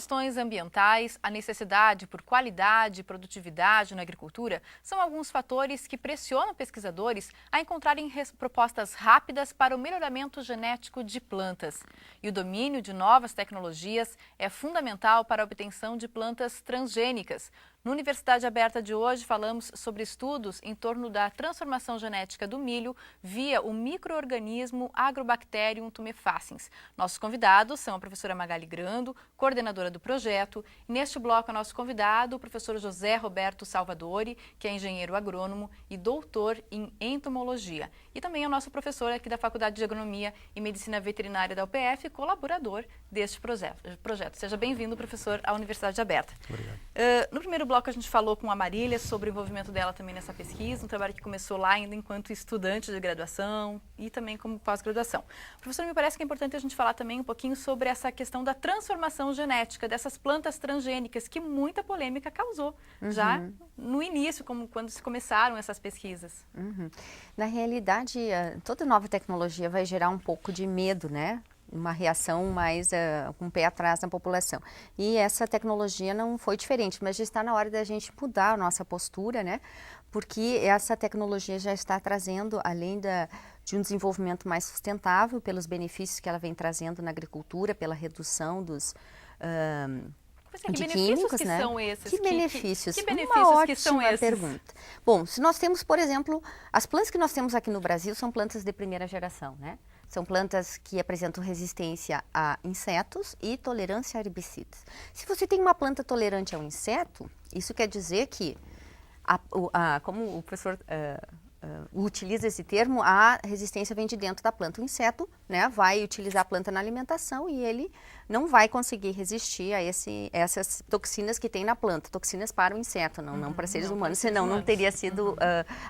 questões ambientais, a necessidade por qualidade e produtividade na agricultura são alguns fatores que pressionam pesquisadores a encontrarem propostas rápidas para o melhoramento genético de plantas. E o domínio de novas tecnologias é fundamental para a obtenção de plantas transgênicas. No Universidade Aberta de hoje, falamos sobre estudos em torno da transformação genética do milho via o micro-organismo Agrobacterium tumefaciens. Nossos convidados são a professora Magali Grando, coordenadora do projeto. E neste bloco, é nosso convidado, o professor José Roberto Salvadori, que é engenheiro agrônomo e doutor em entomologia. E também é o nosso professor aqui da Faculdade de Agronomia e Medicina Veterinária da UPF, colaborador deste projeto. Seja bem-vindo, professor, à Universidade Aberta. Obrigado. No primeiro bloco, a gente falou com a Marília sobre o envolvimento dela também nessa pesquisa, um trabalho que começou lá ainda enquanto estudante de graduação e também como pós-graduação. Professor, me parece que é importante a gente falar também um pouquinho sobre essa questão da transformação genética dessas plantas transgênicas, que muita polêmica causou já no início, como quando se começaram essas pesquisas. Na realidade, toda nova tecnologia vai gerar um pouco de medo, né? Uma reação mais com o pé atrás na população. E essa tecnologia não foi diferente, mas já está na hora da gente mudar a nossa postura, né? Porque essa tecnologia já está trazendo, além de um desenvolvimento mais sustentável, pelos benefícios que ela vem trazendo na agricultura, pela redução dos que químicos, que né? são esses? Que benefícios? Que benefícios Uma que são ótima esses? pergunta. Bom, se nós temos, por exemplo, as plantas que nós temos aqui no Brasil são plantas de primeira geração, né? São plantas que apresentam resistência a insetos e tolerância a herbicidas. Se você tem uma planta tolerante ao inseto, isso quer dizer que, como o professor utiliza esse termo, a resistência vem de dentro da planta. O inseto, né, vai utilizar a planta na alimentação e ele não vai conseguir resistir a essas toxinas que tem na planta, toxinas para o inseto, não para seres humanos, senão não teria sido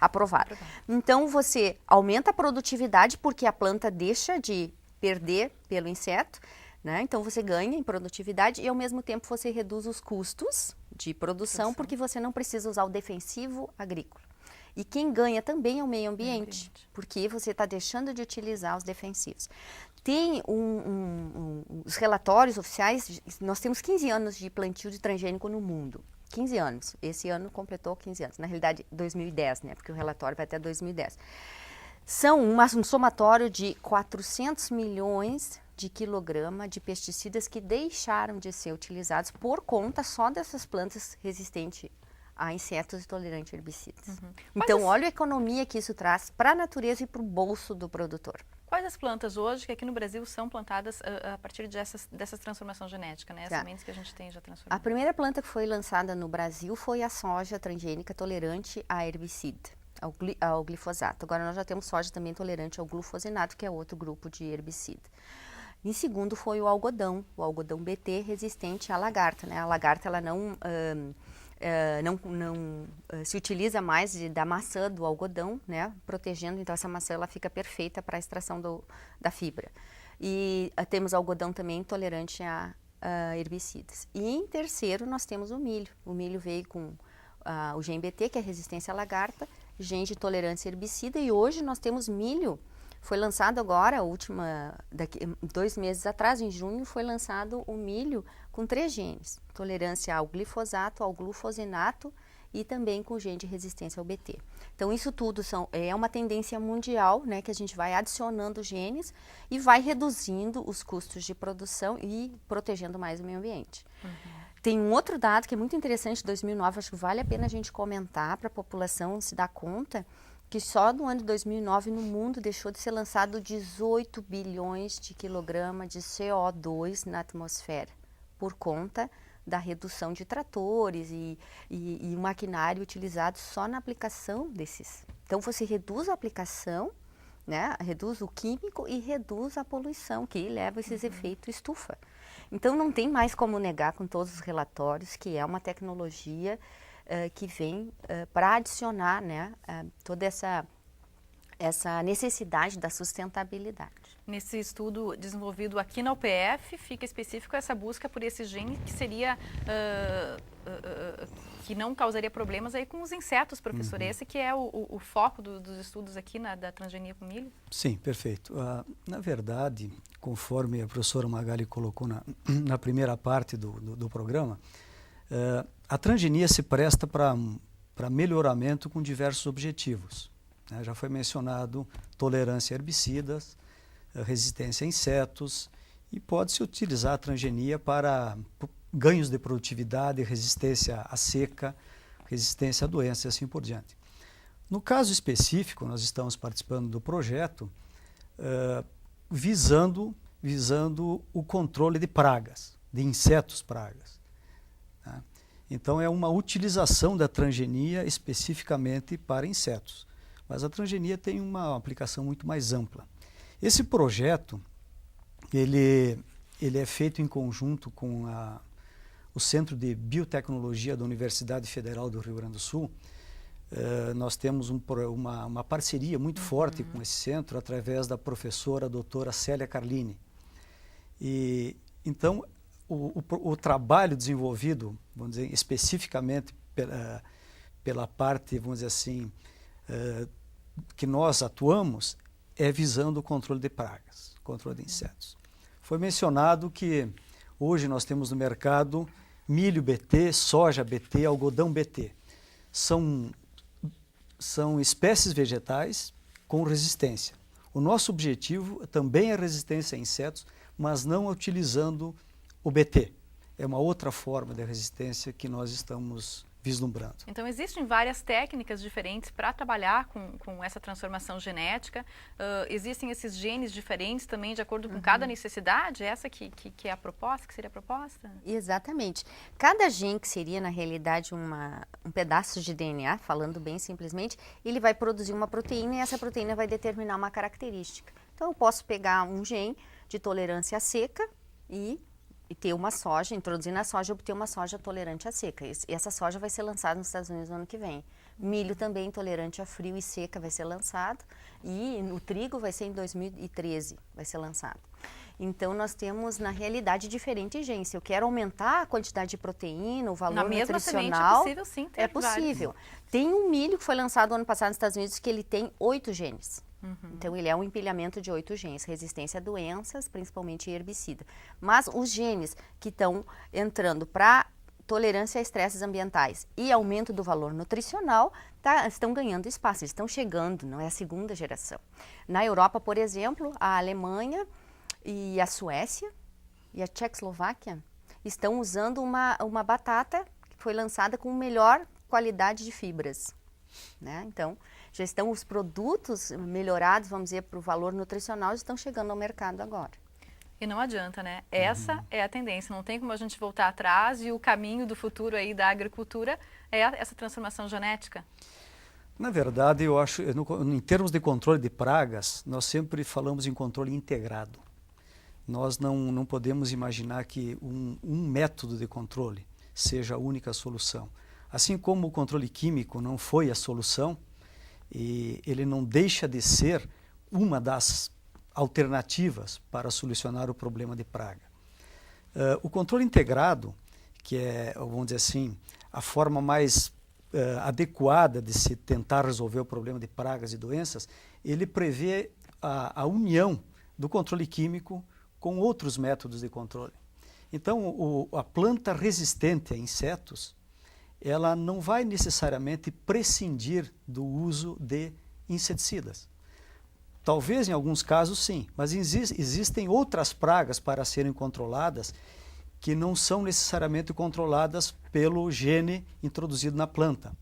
aprovado. Então você aumenta a produtividade porque a planta deixa de perder pelo inseto, né? Então você ganha em produtividade e ao mesmo tempo você reduz os custos de produção porque você não precisa usar o defensivo agrícola. E quem ganha também é o meio ambiente, porque você está deixando de utilizar os defensivos. Tem os relatórios oficiais, nós temos 15 anos de plantio de transgênico no mundo. 15 anos. Esse ano completou 15 anos. Na realidade, 2010, né? Porque o relatório vai até 2010. São um somatório de 400 milhões de quilograma de pesticidas que deixaram de ser utilizados por conta só dessas plantas resistentes a insetos e tolerantes a herbicidas. Então, olha a economia que isso traz para a natureza e para o bolso do produtor. Quais as plantas hoje que aqui no Brasil são plantadas a partir dessa transformação genética, né? As sementes que a gente tem já transformadas? A primeira planta que foi lançada no Brasil foi a soja transgênica tolerante a herbicida, ao glifosato. Agora, nós já temos soja também tolerante ao glufosinato, que é outro grupo de herbicida. Em segundo foi o algodão BT resistente à lagarta, né? A lagarta, ela não se utiliza mais da maçã do algodão, né, protegendo, então essa maçã ela fica perfeita para a extração da fibra. E temos algodão também tolerante a herbicidas. E em terceiro nós temos o milho. O milho veio com o gen BT, que é resistência à lagarta, gen de tolerância a herbicida, e hoje nós temos milho. Foi lançado agora, 2 meses atrás, em junho, foi lançado o milho com 3 genes. Tolerância ao glifosato, ao glufosinato e também com gene de resistência ao BT. Então, isso tudo é uma tendência mundial, né, que a gente vai adicionando genes e vai reduzindo os custos de produção e protegendo mais o meio ambiente. Tem um outro dado que é muito interessante, de 2009, acho que vale a pena a gente comentar para a população se dar conta, que só no ano de 2009 no mundo deixou de ser lançado 18 bilhões de quilograma de CO2 na atmosfera, por conta da redução de tratores e maquinário utilizado só na aplicação desses. Então você reduz a aplicação, né, reduz o químico e reduz a poluição, que leva esses efeitos estufa. Então não tem mais como negar com todos os relatórios que é uma tecnologia que vem para adicionar, né, toda essa essa necessidade da sustentabilidade. Nesse estudo desenvolvido aqui na UPF, fica específico essa busca por esse gene que seria, que não causaria problemas aí com os insetos, professor. Esse que é o foco dos estudos aqui da transgenia com milho? Sim, perfeito. Na verdade, conforme a professora Magali colocou na primeira parte do programa, a transgenia se presta para melhoramento com diversos objetivos. Já foi mencionado tolerância a herbicidas, resistência a insetos, e pode-se utilizar a transgenia para ganhos de produtividade, resistência à seca, resistência a doenças e assim por diante. No caso específico, nós estamos participando do projeto visando o controle de pragas, de insetos pragas. Tá? Então é uma utilização da transgenia especificamente para insetos. Mas a transgenia tem uma aplicação muito mais ampla. Esse projeto, ele é feito em conjunto com o Centro de Biotecnologia da Universidade Federal do Rio Grande do Sul. Nós temos uma parceria muito forte com esse centro através da professora doutora Célia Carlini. E, então, o trabalho desenvolvido, vamos dizer, especificamente pela parte, vamos dizer assim, que nós atuamos, é visando o controle de pragas, controle de insetos. Foi mencionado que hoje nós temos no mercado milho BT, soja BT, algodão BT. São espécies vegetais com resistência. O nosso objetivo também é resistência a insetos, mas não utilizando o BT. É uma outra forma de resistência que nós estamos vislumbrando. Então, existem várias técnicas diferentes para trabalhar com essa transformação genética. Existem esses genes diferentes também de acordo com cada necessidade? Essa que é a proposta, que seria a proposta? Exatamente. Cada gene, que seria na realidade um pedaço de DNA, falando bem simplesmente, ele vai produzir uma proteína e essa proteína vai determinar uma característica. Então, eu posso pegar um gene de tolerância à seca e ter uma soja, introduzir na soja e obter uma soja tolerante à seca. E essa soja vai ser lançada nos Estados Unidos no ano que vem. Milho também tolerante a frio e seca vai ser lançado. E o trigo vai ser em 2013, vai ser lançado. Então, nós temos, na realidade, diferentes genes. Se eu quero aumentar a quantidade de proteína, o valor nutricional... É possível, sim, ter é possível. Tem um milho que foi lançado ano passado nos Estados Unidos que ele tem 8 genes. Então, ele é um empilhamento de 8 genes, resistência a doenças, principalmente herbicida. Mas os genes que estão entrando para tolerância a estresses ambientais e aumento do valor nutricional estão ganhando espaço, eles estão chegando, não é a segunda geração. Na Europa, por exemplo, a Alemanha e a Suécia e a Tchecoslováquia estão usando uma batata que foi lançada com melhor qualidade de fibras. Né? Então, já estão os produtos melhorados, vamos dizer, para o valor nutricional, estão chegando ao mercado agora. E não adianta, né? Essa é a tendência, não tem como a gente voltar atrás e o caminho do futuro aí da agricultura é essa transformação genética. Na verdade, eu acho, em termos de controle de pragas, nós sempre falamos em controle integrado. Nós não podemos imaginar que um método de controle seja a única solução. Assim como o controle químico não foi a solução, e ele não deixa de ser uma das alternativas para solucionar o problema de praga. O controle integrado, que é, vamos dizer assim, a forma mais adequada de se tentar resolver o problema de pragas e doenças, ele prevê a união do controle químico com outros métodos de controle. Então, a planta resistente a insetos, ela não vai necessariamente prescindir do uso de inseticidas. Talvez em alguns casos sim, mas existem outras pragas para serem controladas que não são necessariamente controladas pelo gene introduzido na planta.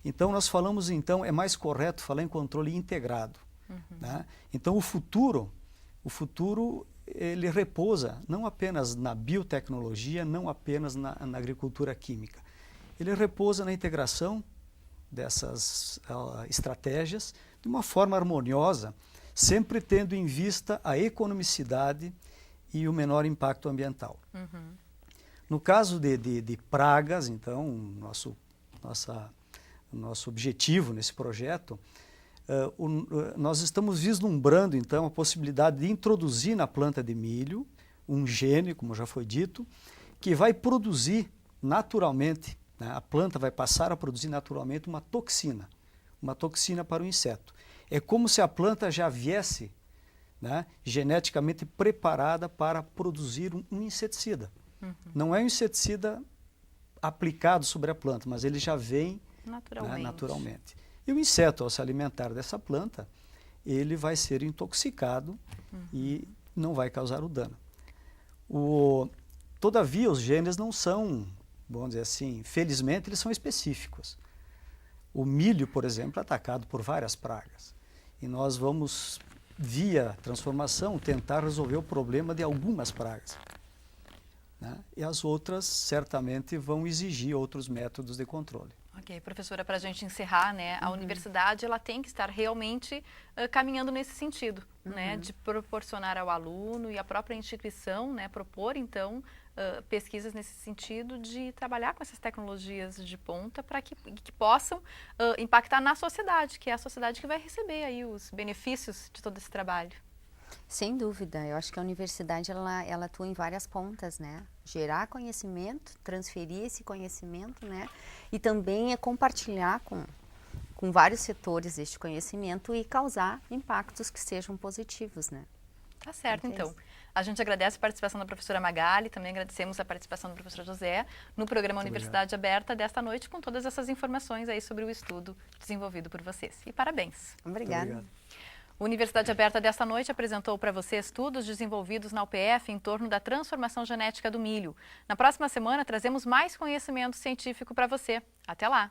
Então nós falamos, é mais correto falar em controle integrado. Né? Então o futuro ele repousa não apenas na biotecnologia, não apenas na agricultura química. Ele repousa na integração dessas estratégias de uma forma harmoniosa, sempre tendo em vista a economicidade e o menor impacto ambiental. No caso de pragas, então, nosso objetivo nesse projeto nós estamos vislumbrando, então, a possibilidade de introduzir na planta de milho um gene, como já foi dito, que vai produzir naturalmente, né, a planta vai passar a produzir naturalmente uma toxina para o inseto. É como se a planta já viesse, né, geneticamente preparada para produzir um inseticida. Não é um inseticida aplicado sobre a planta, mas ele já vem naturalmente. Né, naturalmente. E o inseto, ao se alimentar dessa planta, ele vai ser intoxicado e não vai causar o dano. Todavia, os genes não são, vamos dizer assim, felizmente eles são específicos. O milho, por exemplo, é atacado por várias pragas. E nós vamos, via transformação, tentar resolver o problema de algumas pragas. Né? E as outras, certamente, vão exigir outros métodos de controle. Ok, professora, para a gente encerrar, né, a universidade ela tem que estar realmente caminhando nesse sentido, né, de proporcionar ao aluno e à própria instituição, né, propor, então, pesquisas nesse sentido de trabalhar com essas tecnologias de ponta para que possam impactar na sociedade, que é a sociedade que vai receber aí os benefícios de todo esse trabalho. Sem dúvida, eu acho que a universidade ela atua em várias pontas, né? Gerar conhecimento, transferir esse conhecimento, né? E também é compartilhar com vários setores este conhecimento e causar impactos que sejam positivos, né? Tá certo, então. A gente agradece a participação da professora Magali, também agradecemos a participação do professor José no programa Universidade Aberta desta noite, com todas essas informações aí sobre o estudo desenvolvido por vocês. E parabéns. Obrigada. O Universidade Aberta desta noite apresentou para você estudos desenvolvidos na UPF em torno da transformação genética do milho. Na próxima semana trazemos mais conhecimento científico para você. Até lá!